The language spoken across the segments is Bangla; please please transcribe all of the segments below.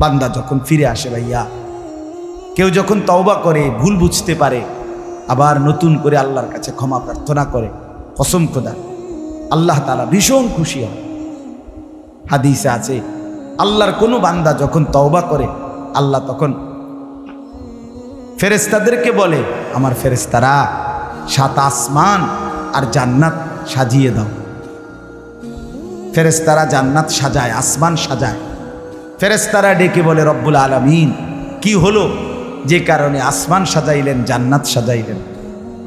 বান্দা যখন ফিরে আসে ভাইয়া, কেউ যখন তওবা করে, ভুল বুঝতে পারে, আবার নতুন করে আল্লাহর কাছে ক্ষমা প্রার্থনা করে, কসম খোদা আল্লাহ তাআলা ভীষণ খুশি হয়। হাদিসে আছে আল্লাহর কোনো বান্দা যখন তওবা করে, আল্লাহ তখন ফেরেশতাদেরকে বলে, আমার ফেরেশতারা 7 আসমান আর জান্নাত সাজিয়ে দাও। ফেরেশতারা জান্নাত সাজায়, আসমান সাজায়। ফেরেশতারা ডেকে বলে, রব্বুল আলামিন কি হলো যে কারণে আসমান সাজাইলেন, জান্নাত সাজাইলেন?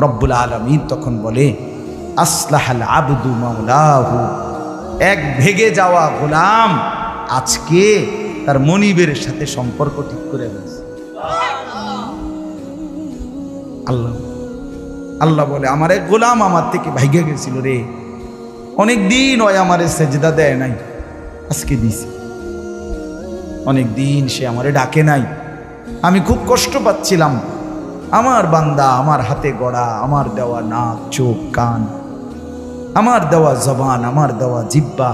রব্বুল আলামিন তখন বলে, আসলাহাল আবদু মাওলাহু, এক ভেগে যাওয়া গোলাম আজকে তার মনিবের সাথে সম্পর্ক ঠিক করে ফেলেছে। আল্লাহ বলে, আমার এক গোলাম আমার থেকে ভাইগে গেছিল রে, অনেক দিন ওই আমারে সেজদা দেয় নাই, আজকে দিছে। অনেক দিন সে আমারে ডাকে নাই, আমি খুব কষ্ট পাচ্ছিলাম। আমার বান্দা আমার হাতে গড়া, আমার দেওয়া নাক, চোখ, কান, আমার দেওয়া জবান, আমার দেওয়া জিহ্বা,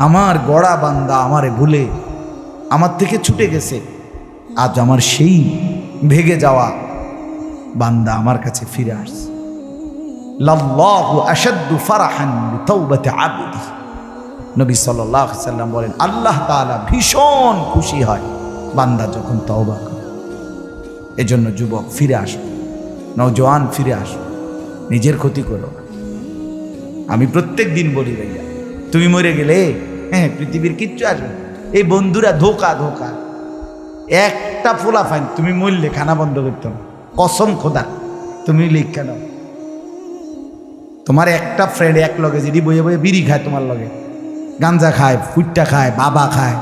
আমার গড়া বান্দা আমারে ভুলে আমার থেকে ছুটে গেছে। আজ আমার সেই ভেগে যাওয়া বান্দা আমার কাছে ফিরে আসছে। লাল্লাহু আশাদ্দু ফারাহান বিতাওবাতি আবদি, নবী সাল্লাল্লাহু আলাইহি সাল্লাম বলেন, আল্লাহ তাআলা ভীষণ খুশি হয় বান্দা যখন তওবা করে। এজন্য যুবক ফিরে আসো, নওজোয়ান ফিরে আসো, নিজের ক্ষতি করো না। আমি প্রত্যেক দিন বলি ভাইয়া, তুমি মরে গেলে হ্যাঁ পৃথিবীর কিচ্ছু আসবে না। এই বন্ধুরা ধোকা ধোকা, একটা ফোলা ফাইন, তুমি মরলে খানা বন্ধ করতে হবে, কসম খোদা তুমি লিখে নাও। তোমার একটা ফ্রেন্ড এক লগে যদি বইয়ে বইয়ে বিড়ি খায়, তোমার লগে গাঞ্জা খায়, ফুটটা খায়, বাবা খায়,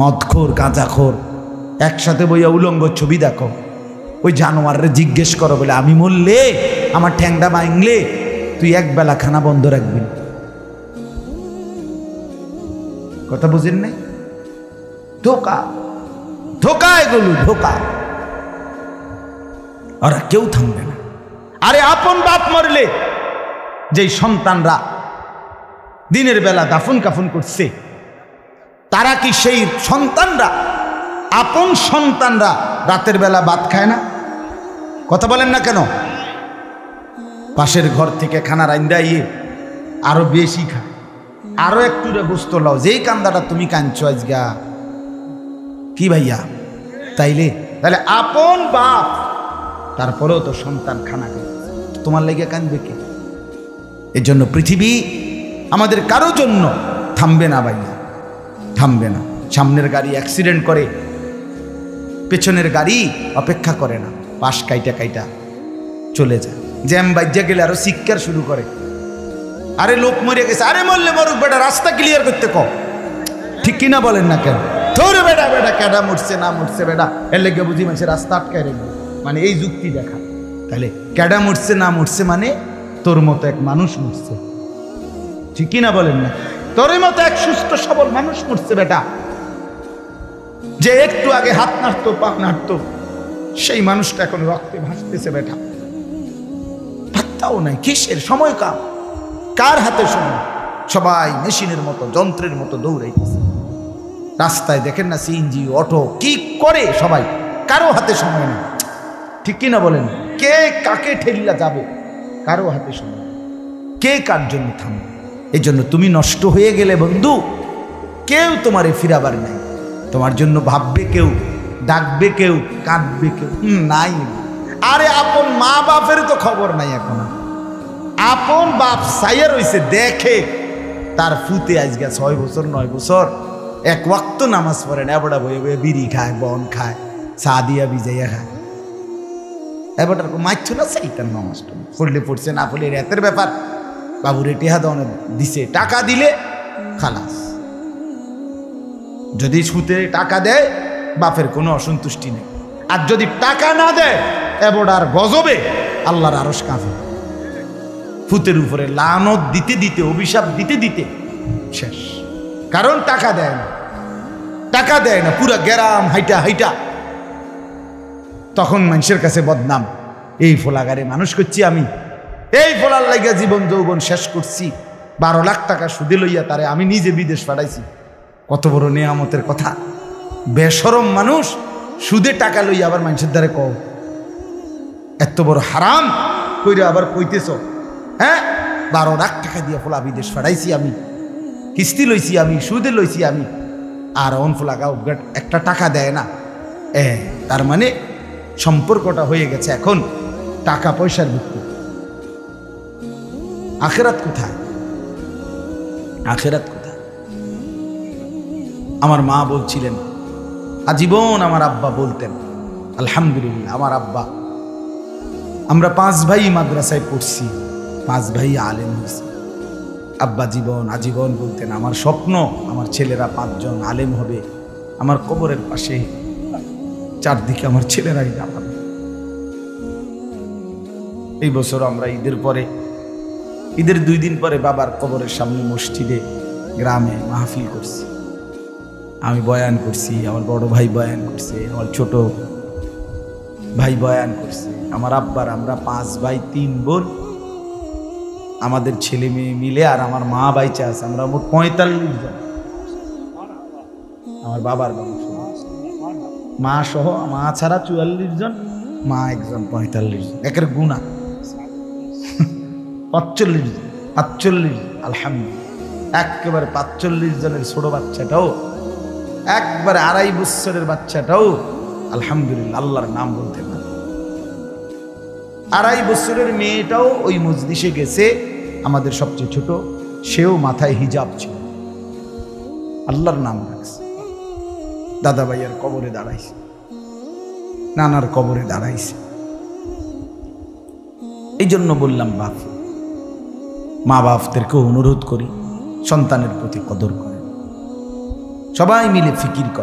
মদখোর, গাঁজাখোর, একসাথে বইয়া উলঙ্গ ছবি দেখো, ওই জানোয়ারে জিজ্ঞেস করো বলে, আমি মরলে আমার ঠ্যাংটা ভাঙলে তুই এক বেলা খানা বন্ধ রাখবি। কথা বুঝেন নাই? ধোকা ধোকা, এগুলো ধোকা। ওরা কেউ থামবে না। আরে আপন বাপ মরলে যেই সন্তানরা দিনের বেলা দাফন কাফন করছে, তারা কি সেই সন্তানরা, আপন সন্তানরা রাতের বেলা ভাত খায় না? কথা বলেন না কেন? পাশের ঘর থেকে খানা রাইন্দা ইয়ে আরো বেশি খায়, আরো একটু রে গোস্ত লাও, যেই কান্দাটা তুমি কাঁদছো আজগা কি ভাইয়া, তাহলে আপন বাপ, তারপরেও তো সন্তান খানা খায়, তোমার লেগে কাঁদবে কে? এর জন্য পৃথিবী আমাদের কারো জন্য থামবে না ভাইয়া, থামবে না। সামনের গাড়ি অ্যাক্সিডেন্ট করে, পেছনের গাড়ি অপেক্ষা করে না, পাশ কাইটা কাইটা চলে যায়। জ্যাম বাজ্যা গেলে আরো চিৎকার শুরু করে, আরে লোক মরে গেছে, আরে মরলে মরুক বেটা, রাস্তা ক্লিয়ার করতে কও। ঠিক কিনা বলেন না কেন? ধরে বেটা বেটা কেডা মরছে না মরছে বেটা, এর লেগে বুঝি মানুষের রাস্তা আটকায় রেখে, মানে এই যুক্তি দেখা। তাহলে কেডা মরছে না মরছে মানে তোর মতো এক মানুষ মরছে, ঠিক কিনা বলেন না? তোর মতো এক সুস্থ সবল মানুষ মরছে বেটা, যে একটু আগে হাত নাড়তো, পা নাড়তো, সেই মানুষটা এখন রক্তে ভাসতেছে বেটা, পাত্তাও নাই। কিসের সময়? কার হাতে সময়? সবাই মেশিনের মতো, যন্ত্রের মতো দৌড়াইতেছে। রাস্তায় দেখেন না সিএনজি, অটো কি করে সবাই, কারো হাতে সময় নেই, ঠিক কিনা বলেন? কে কাকে ঠেলিয়া যাবে, কারো হাতে সময়, কে কার জন্য থামবে? এই জন্য তুমি নষ্ট হয়ে গেলে বন্ধু, কেউ তোমারে ফিরাবার নাই। তোমার জন্য ভাববে কেউ, ডাকবে কেউ, কাঁদবে কেউ নাই। আরে আপন মা বাপের তো খবর নাই এখন। আপন বাপ সাইয়া রইছে, দেখে তার ফুতে আজকে 6 বছর 9 বছর এক ওয়াক্ত নামাজ পড়ে না, এবড়া বয়ে বয়ে বিড়ি খায়, বন খায়, চা দিয়া ভিজাইয়া খায়। এবারটার মারছো না সেইটার নামাজটা পড়লে পড়ছে, না পড়লে রাতের ব্যাপার। বাবুরে টেহা দনে দিছে, টাকা দিলে খালাস। যদি সুতে টাকা দেয় বাপের কোনো অসন্তুষ্টি নেই, আর যদি টাকা না দেয় এবড়ার গজবে আল্লাহর আরশ কাঁপে। ফুতের উপরে লানত দিতে দিতে, অভিশাপ দিতে দিতে শেষ। কারণ টাকা দেয় না, টাকা দেয় না, পুরা গ্রাম হাইটা হাইটা তখন মানুষের কাছে বদনাম। এই ফোলাগারে মানুষ করছি আমি, এই ফোলার লাইগা জীবন যৌবন শেষ করছি, 12 লাখ টাকা সুদে লইয়া তারে আমি নিজে বিদেশ পাঠাইছি। কত বড় নেয়ামতের কথা! বেশরম মানুষ সুদে টাকা লইয়া আবার মানুষের দ্বারে কও এত বড় হারাম কইরা আবার কইতেছ, হ্যাঁ 12 লাখ টাকা দিয়ে ফোলা বিদেশ ফাড়াইছি আমি, কিস্তি লইছি আমি, সুদে লইছি আমি, আর অন ফোলাগাও একটা টাকা দেয় না। তার মানে সম্পর্কটা হয়ে গেছে এখন টাকা পয়সার ভিত্তি। আখেরাত কোথায়? আখেরাত কোথায়? আমার মা বলছিলেন, আজীবন আমার আব্বা বলতেন, আলহামদুলিল্লাহ আমার আব্বা, আমরা 5 ভাই মাদ্রাসায় পড়ছি, 5 ভাই আলেম হয়েছি। আব্বা আজীবন বলতেন, আমার স্বপ্ন আমার ছেলেরা 5 জন আলেম হবে, আমার কবরের পাশে চারদিকে আমার ছেলেরাই দাঁড়াবে। এই বছর আমরা ঈদের 2 দিন পরে বাবার কবরের সামনে মসজিদে গ্রামে মাহফিল করছি। আমি বয়ান করছি, আমার বড় ভাই বয়ান করছে, আমার ছোট ভাই বয়ান করছে, আমার আব্বার, আমরা 5 ভাই 3 বোন, আমাদের ছেলে মেয়ে মিলে, আর আমার মা বাইচা আছে, আমরা মোট 45 জন। আমার বাবার বংশ, মা সহ, মা ছাড়া 44 জন, মা একজন 45 জন, একের গুণা 45 জন, 45 আলহামদুলিল্লাহ। একেবারে 45 জনের ছোট বাচ্চাটাও, একবারে 2.5 বছরের বাচ্চাটাও আলহামদুলিল্লাহ আল্লাহর নাম বলতে পারে। 2.5 বছরের মেয়েটাও ওই মজলিসে গেছে, আমাদের সবচেয়ে ছোট, সেও মাথায় হিজাব ছিল, আল্লাহর নাম রাখছে। দাদা ভাইয়ের কবরে দাঁড়াইছে, নানার কবরে দাঁড়াইছে। এই জন্য বললাম মা বাপদেরকে অনুরোধ করি, সন্তানের প্রতি কদর করেন, সবাই মিলে ফিকির করে।